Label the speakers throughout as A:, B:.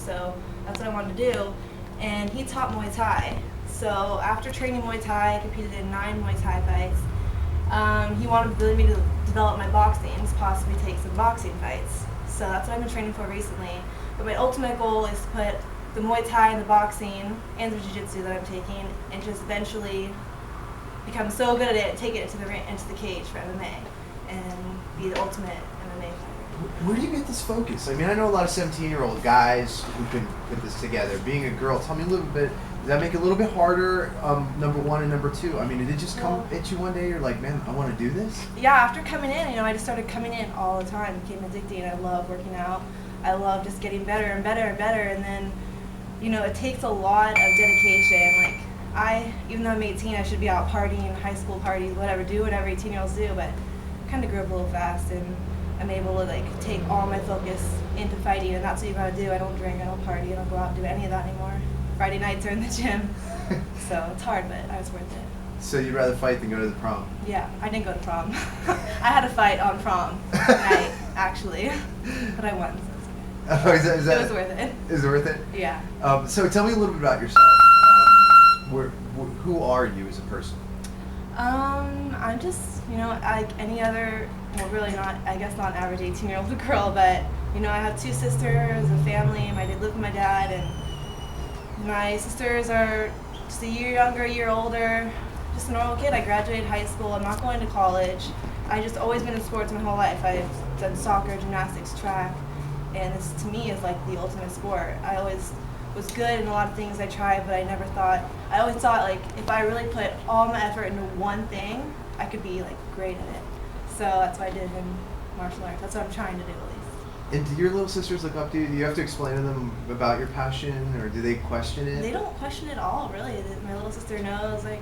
A: so that's what I wanted to do. And he taught Muay Thai. So after training Muay Thai, I competed in 9 Muay Thai fights. He wanted really me to develop my boxing, possibly take some boxing fights. So that's what I've been training for recently. But my ultimate goal is to put the Muay Thai and the boxing and the Jiu-Jitsu that I'm taking, and just eventually become so good at it, take it into the cage for MMA, and be the ultimate MMA fighter.
B: Where do you get this focus? I mean, I know a lot of 17-year-old guys who can put this together. Being a girl, tell me a little bit. Does that make it a little bit harder? Number one and number two. I mean, did it just come at you one day? You're like, man, I want to do this.
A: Yeah, after coming in, I just started coming in all the time. Became addicted. I love working out. I love just getting better and better and better. And then, it takes a lot of dedication. Even though I'm 18, I should be out partying, high school parties, whatever, do whatever 18-year-olds do. But I kind of grew up a little fast, and I'm able to take all my focus into fighting, and that's what you gotta do. I don't drink, I don't party, I don't go out and do any of that anymore. Friday nights are in the gym, so it's hard, but it's worth it.
B: So you'd rather fight than go to the prom?
A: Yeah, I didn't go to prom. I had a fight on prom night, actually, but I won, so it's okay.
B: Oh, is that,
A: it was worth it.
B: Is it worth it?
A: Yeah.
B: So tell me a little bit about yourself. Who are you as a person?
A: I'm just, like any other, well, really not, I guess not an average 18-year-old girl, but, I have 2 sisters, a family. I live with my dad, and my sisters are just a year younger, a year older, just a normal kid. I graduated high school. I'm not going to college. I just always been in sports my whole life. I've done soccer, gymnastics, track, and this to me is like the ultimate sport. I always was good in a lot of things I tried, but I always thought if I really put all my effort into one thing, I could be great at it. So that's what I did in martial arts. That's what I'm trying to do, at least.
B: And do your little sisters look up to you? Do you have to explain to them about your passion, or do they question it?
A: They don't question it at all, really. My little sister knows, where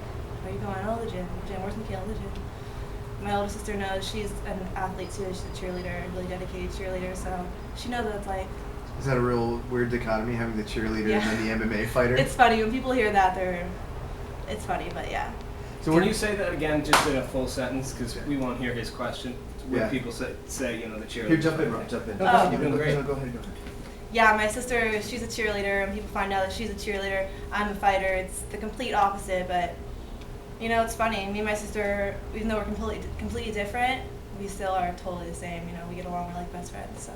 A: are you going? Oh, the gym. Where's Mikaela? The gym. My older sister knows she's an athlete too. She's a cheerleader, a really dedicated cheerleader, so she knows what it's like.
B: Is that a real weird dichotomy, having the cheerleader and then the MMA fighter?
A: It's funny. When people hear that, it's funny, but yeah.
C: So can you say that again, just in a full sentence, because we won't hear his question. When people say, the cheerleader.
B: Here, jump in, Rob, jump in.
A: Oh.
C: You're doing great.
B: No, go ahead.
A: Yeah, my sister, she's a cheerleader, and people find out that she's a cheerleader. I'm a fighter. It's the complete opposite, but, it's funny. Me and my sister, even though we're completely different, we still are totally the same. We get along, we're like best friends, so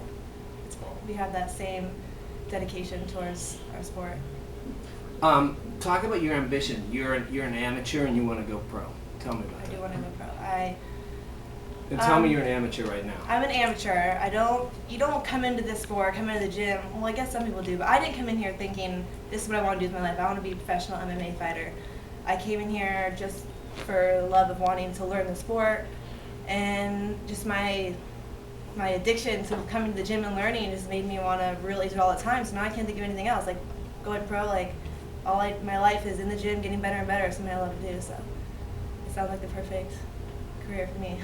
A: it's cool. We have that same dedication towards our sport.
C: Talk about your ambition. You're an amateur and you want to go pro. Tell me about
A: I
C: it.
A: do want to go pro.
C: And tell me you're an amateur right now.
A: I'm an amateur. You don't come into this sport, come into the gym. Well, I guess some people do, but I didn't come in here thinking this is what I want to do with my life. I want to be a professional MMA fighter. I came in here just for the love of wanting to learn the sport, and just my addiction to coming to the gym and learning just made me want to really do it all the time. So now I can't think of anything else. Going pro, my life is in the gym, getting better and better. Something I love to do. So it sounds like the perfect career for me.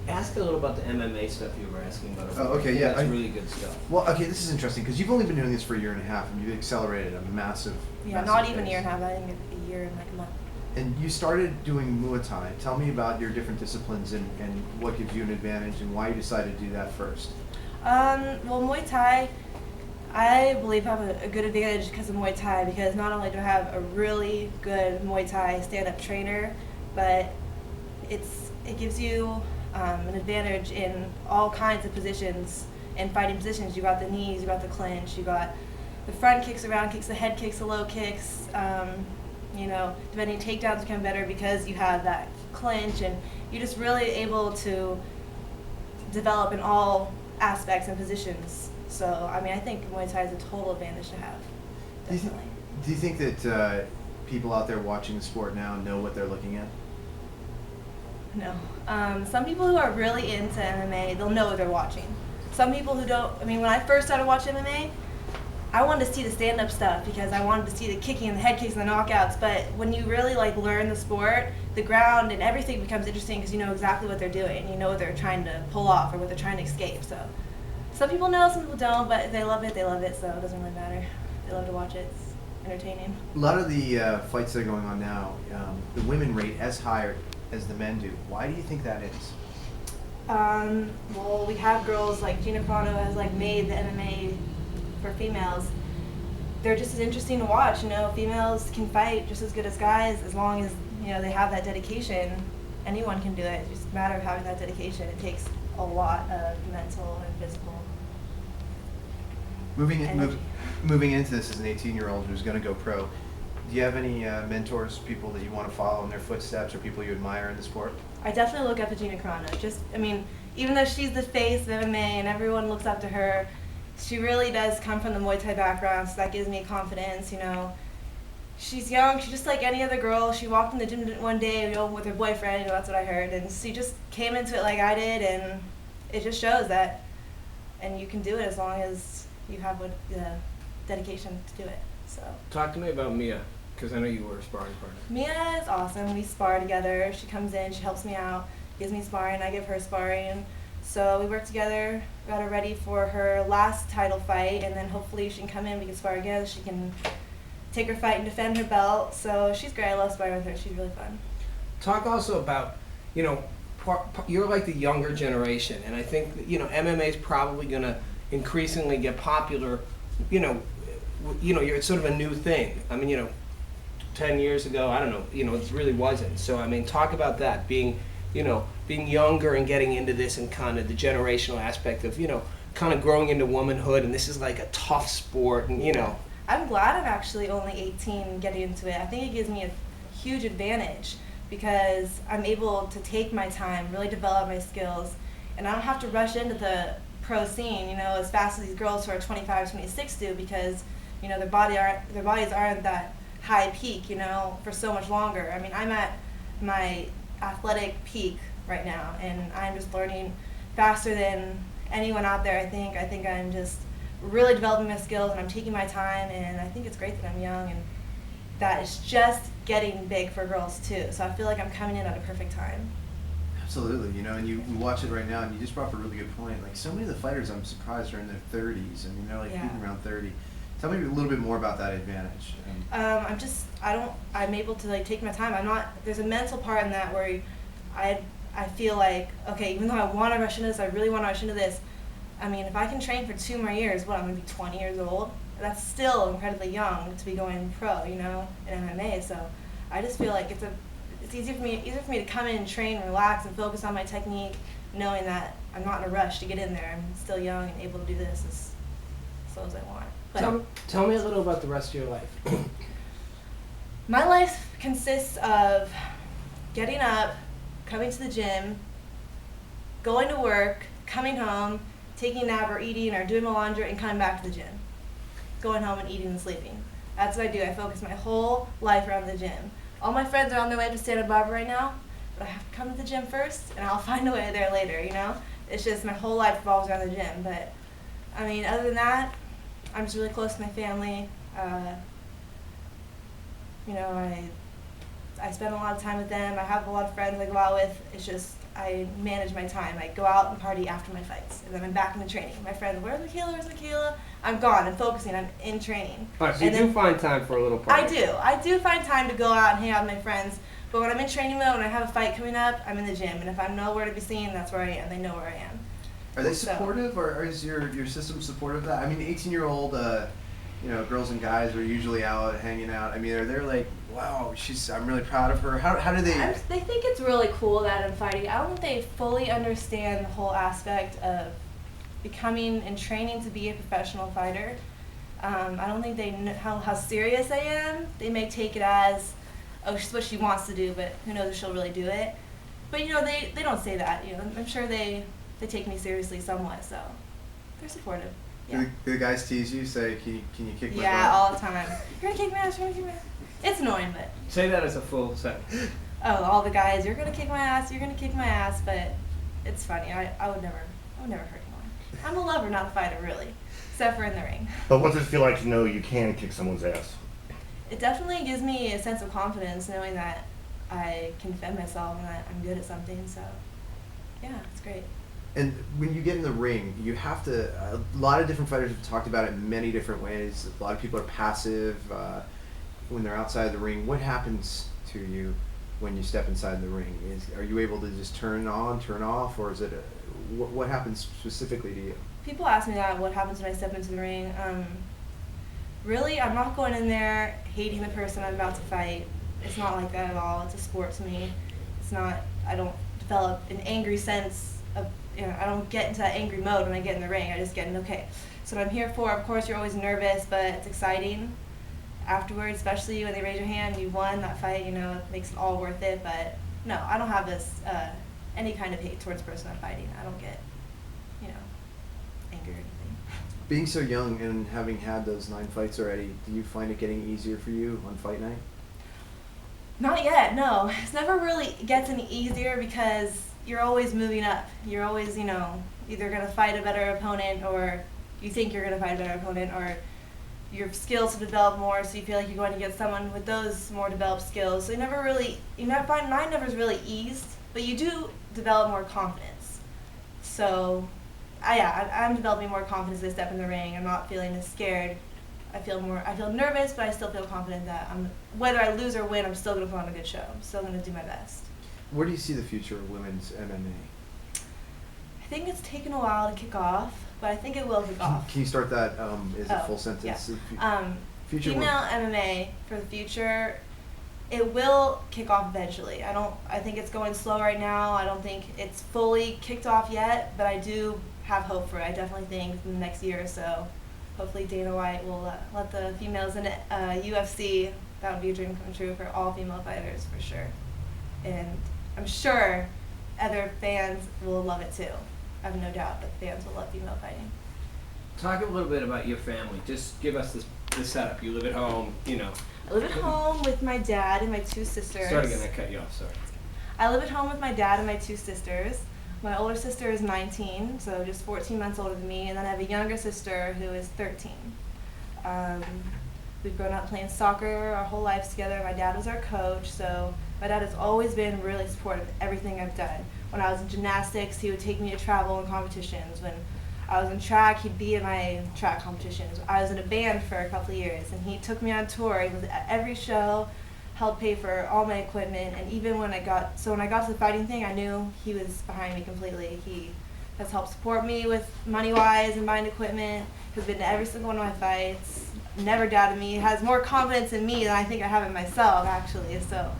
C: Ask a little about the MMA stuff you were asking about.
B: Oh, okay, yeah.
C: That's really good stuff.
B: Well, okay, this is interesting because you've only been doing this for a year and a half, and you've accelerated a massive.
A: Yeah, not even a year and a half. I think a year and a month.
B: And you started doing Muay Thai. Tell me about your different disciplines and what gives you an advantage and why you decided to do that first.
A: Well, Muay Thai, I believe I have a good advantage because of Muay Thai, because not only do I have a really good Muay Thai stand-up trainer, but it gives you an advantage in all kinds of positions and fighting positions. You got the knees, you got the clinch, you got the front kicks, around kicks, the head kicks, the low kicks. Defending takedowns become better because you have that clinch, and you're just really able to develop in all aspects and positions. So, I think Muay Thai is a total advantage to have, definitely.
B: Do you think that people out there watching the sport now know what they're looking at?
A: No. Some people who are really into MMA, they'll know what they're watching. Some people who don't, when I first started watching MMA, I wanted to see the stand-up stuff because I wanted to see the kicking and the head kicks and the knockouts. But when you really learn the sport, the ground and everything becomes interesting because you know exactly what they're doing. You know what they're trying to pull off or what they're trying to escape. So some people know, some people don't, but if they love it, they love it. So it doesn't really matter. They love to watch it. It's entertaining.
B: A lot of the fights that are going on now, the women rate as high as the men do. Why do you think that is?
A: Well, we have girls like Gina Carano has made the MMA for females, they're just as interesting to watch. You know, females can fight just as good as guys as long as, you know, they have that dedication. Anyone can do it. It's just a matter of having that dedication. It takes a lot of mental and physical energy.
B: Moving into this as an 18-year-old who's going to go pro, do you have any mentors, people that you want to follow in their footsteps, or people you admire in the sport?
A: I definitely look up to Gina Carano. Just, I mean, even though she's the face of MMA and everyone looks up to her, she really does come from the Muay Thai background, so that gives me confidence, you know. She's young, she's just like any other girl. She walked in the gym one day, you know, with her boyfriend, you know, that's what I heard, and she just came into it like I did, and it just shows that, and you can do it as long as you have the dedication to do it, so.
C: Talk to me about Mia, because I know you were a sparring partner.
A: Mia is awesome. We spar together. She comes in, she helps me out, gives me sparring, I give her sparring. So we work together, got her ready for her last title fight, and then hopefully she can come in, we can spar again, she can take her fight and defend her belt. So she's great. I love sparring with her. She's really fun.
C: Talk also about, you know, you're like the younger generation, and I think that, you know, MMA is probably going to increasingly get popular. You know, it's sort of a new thing. I mean, you know, 10 years ago, I don't know, you know, it really wasn't. So I mean, talk about that, being younger and getting into this, and kind of the generational aspect of, you know, kind of growing into womanhood, and this is like a tough sport, and you know.
A: I'm glad I'm actually only 18 getting into it. I think it gives me a huge advantage because I'm able to take my time, really develop my skills, and I don't have to rush into the pro scene, you know, as fast as these girls who are 25, 26 do, because, you know, their bodies aren't that high peak, you know, for so much longer. I mean, I'm at my athletic peak right now, and I'm just learning faster than anyone out there. I think I'm just really developing my skills, and I'm taking my time, and I think it's great that I'm young, and that is just getting big for girls too. So I feel like I'm coming in at a perfect time.
B: Absolutely, you know, and you watch it right now, and you just brought up a really good point. Like, so many of the fighters, I'm surprised, are in their 30s. I mean, they're like peaking around 30. Tell me a little bit more about that advantage.
A: I'm able to like take my time. There's a mental part in that where I feel like, okay, even though I want to rush into this, I really want to rush into this. I mean, if I can train for 2 more years, I'm going to be 20 years old. That's still incredibly young to be going pro, you know, in MMA. So I just feel like it's easier for me to come in and train, relax, and focus on my technique, knowing that I'm not in a rush to get in there. I'm still young and able to do this as slow as I want. But
C: Tell me a little about the rest of your life.
A: my life consists of getting up, coming to the gym, going to work, coming home, taking a nap or eating or doing my laundry, and coming back to the gym. Going home and eating and sleeping. That's what I do. I focus my whole life around the gym. All my friends are on their way to Santa Barbara right now, but I have to come to the gym first, and I'll find a way there later, you know? It's just my whole life revolves around the gym. But, I mean, other than that, I'm just really close to my family. You know, I spend a lot of time with them. I have a lot of friends I go out with. It's just, I manage my time. I go out and party after my fights, and then I'm back into training. My friends, where's Mikaela? I'm gone. I'm focusing. I'm in training.
C: All right, so you do find time for a little party.
A: I do find time to go out and hang out with my friends. But when I'm in training mode, when I have a fight coming up, I'm in the gym. And if I'm nowhere to be seen, that's where I am. They know where I am.
B: Are they supportive, or is your system supportive of that? I mean, 18-year-old, you know, girls and guys are usually out hanging out. I mean, are they like, wow, I'm really proud of her. How do they?
A: They think it's really cool that I'm fighting. I don't think they fully understand the whole aspect of becoming and training to be a professional fighter. I don't think they know how serious I am. They may take it as, oh, she's what she wants to do, but who knows if she'll really do it. But, you know, they don't say that. You know, I'm sure they take me seriously somewhat, so they're supportive. Yeah.
B: Do the guys tease you, say, can you kick my butt?
A: Yeah, all the time. You're gonna kick my ass, you're gonna kick my ass. It's annoying, but.
C: Say that as a full sentence.
A: Oh, all the guys, you're gonna kick my ass, you're gonna kick my ass, but it's funny. I would never hurt anyone. I'm a lover, not a fighter, really, except for in the ring.
D: But what does it feel like to know you can kick someone's ass?
A: It definitely gives me a sense of confidence knowing that I can defend myself and that I'm good at something, so yeah, it's great.
B: And when you get in the ring, you have to, a lot of different fighters have talked about it many different ways. A lot of people are passive when they're outside the ring. What happens to you when you step inside the ring? Are you able to just turn on, turn off, or is it, what happens specifically to you?
A: people ask me that, what happens when I step into the ring. Really, I'm not going in there hating the person I'm about to fight. It's not like that at all. It's a sport to me. It's not, I don't develop an angry sense of, I don't get into that angry mode when I get in the ring. I just get in, okay. So what I'm here for, of course, you're always nervous, but it's exciting afterwards, especially when they raise your hand, you won that fight, it makes it all worth it. But no, I don't have this, any kind of hate towards the person I'm fighting. I don't get, anger or anything.
B: Being so young and having had those 9 fights already, do you find it getting easier for you on fight night?
A: Not yet, no. It's never really gets any easier because you're always moving up. You're always, either going to fight a better opponent, or you think you're going to fight a better opponent, or your skills have developed more, so you feel like you're going to get someone with those more developed skills. So you find 9 never is really eased, but you do develop more confidence. So I'm developing more confidence as I step in the ring. I'm not feeling as scared. I feel nervous, but I still feel confident that whether I lose or win, I'm still going to put on a good show. I'm still going to do my best.
B: Where do you see the future of women's MMA?
A: I think it's taken a while to kick off, but I think it will kick off.
B: Can you start that as a full sentence?
A: Yeah.
B: Future
A: female MMA for the future, it will kick off eventually. I think it's going slow right now. I don't think it's fully kicked off yet, but I do have hope for it. I definitely think in the next year or so, hopefully Dana White will let the females in UFC. That would be a dream come true for all female fighters for sure. And I'm sure other fans will love it too. I have no doubt that fans will love female fighting.
C: Talk a little bit about your family. Just give us the setup. You live at home,
A: I live at home with my dad and my 2 sisters.
C: Sorry again, I cut you off, sorry.
A: I live at home with my dad and my 2 sisters. My older sister is 19, so just 14 months older than me, and then I have a younger sister who is 13. We've grown up playing soccer our whole lives together. My dad was our coach, so my dad has always been really supportive of everything I've done. When I was in gymnastics, he would take me to travel and competitions. When I was in track, he'd be at my track competitions. I was in a band for a couple of years, and he took me on tour. He was at every show, helped pay for all my equipment, and even when I got to the fighting thing, I knew he was behind me completely. He has helped support me with money-wise and buying equipment, has been to every single one of my fights, never doubted me, has more confidence in me than I think I have in myself, actually. So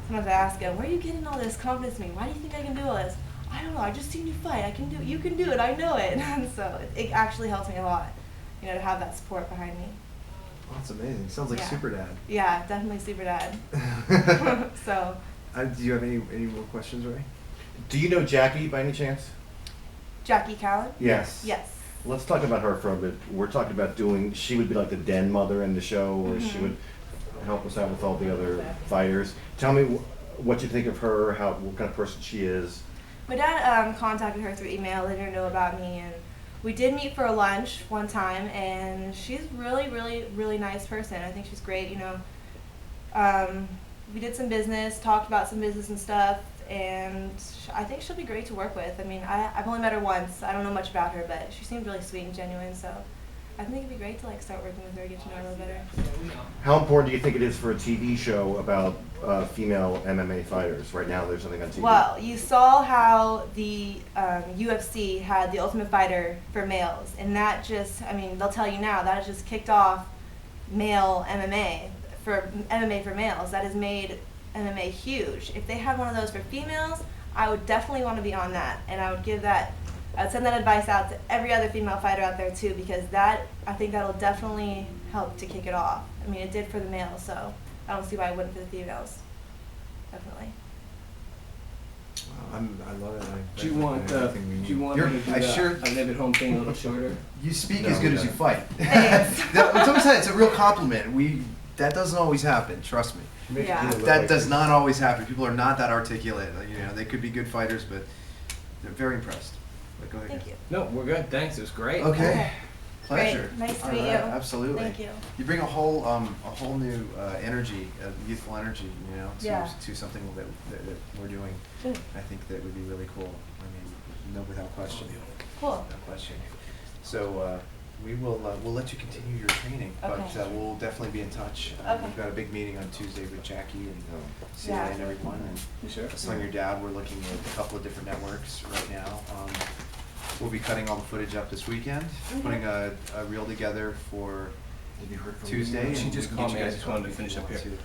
A: sometimes I ask him, where are you getting all this confidence in me? Why do you think I can do all this? I don't know, I just seen you fight. I can do it. You can do it. I know it. And so it actually helps me a lot, to have that support behind me.
B: Oh, that's amazing. Sounds like Super Dad.
A: Yeah, definitely Super Dad. So.
B: Do you have any more questions, Ray?
D: Do you know Jackie by any chance?
A: Jackie Callan?
D: Yes.
A: Yes.
D: Let's talk about her for a bit. We're talking about she would be like the den mother in the show, or she would help us out with all the other fighters. Tell me what you think of her, what kind of person she is.
A: My dad contacted her through email, letting her know about me, and we did meet for a lunch one time, and she's really, really, really nice person. I think she's great, we did some business, talked about some business and stuff, and I think she'll be great to work with. I mean, I've only met her once. I don't know much about her, but she seemed really sweet and genuine, so I think it'd be great to start working with her, get to know her a little better.
D: How important do you think it is for a TV show about female MMA fighters? Right now there's something on TV.
A: Well, you saw how the UFC had the Ultimate Fighter for males, and that they'll tell you now, that just kicked off male MMA for males. That has made MMA huge. If they had one of those for females, I would definitely want to be on that, and I'd send that advice out to every other female fighter out there too, because I think that'll definitely help to kick it off. I mean, it did for the males, so I don't see why it wouldn't for the females. Definitely.
B: I love it.
C: Do you want me to do I live at home thing a little shorter?
B: You speak as good as you fight. It's a real compliment. That doesn't always happen. Trust me.
A: Yeah.
B: That does not always happen. People are not that articulate. They could be good fighters, but they're very impressed. But go ahead.
A: Thank you.
C: No, we're good. Thanks. It was great.
B: Okay. Pleasure.
A: Great. Nice to meet
B: All
A: you.
B: right, absolutely.
A: Thank you.
B: You bring a whole new energy, youthful energy,
A: Yeah.
B: to something that we're doing.
A: Good.
B: I think that would be really cool. I mean, no, without question.
A: Cool.
B: Without question. So we'll let you continue your training,
A: Okay.
B: but we'll definitely be in touch.
A: Okay.
B: We've got a big meeting on Tuesday with Jackie and CLA
A: Yeah.
B: and everyone. And
C: You sure?
B: on your dad, we're looking at a couple of different networks right now. we'll be cutting all the footage up this weekend, putting a reel together for Tuesday.
C: She
B: and
C: just
B: we can
C: called
B: get
C: me.
B: you
C: I
B: guys
C: just wanted to
B: if you
C: finish up
B: want
C: here.
B: to.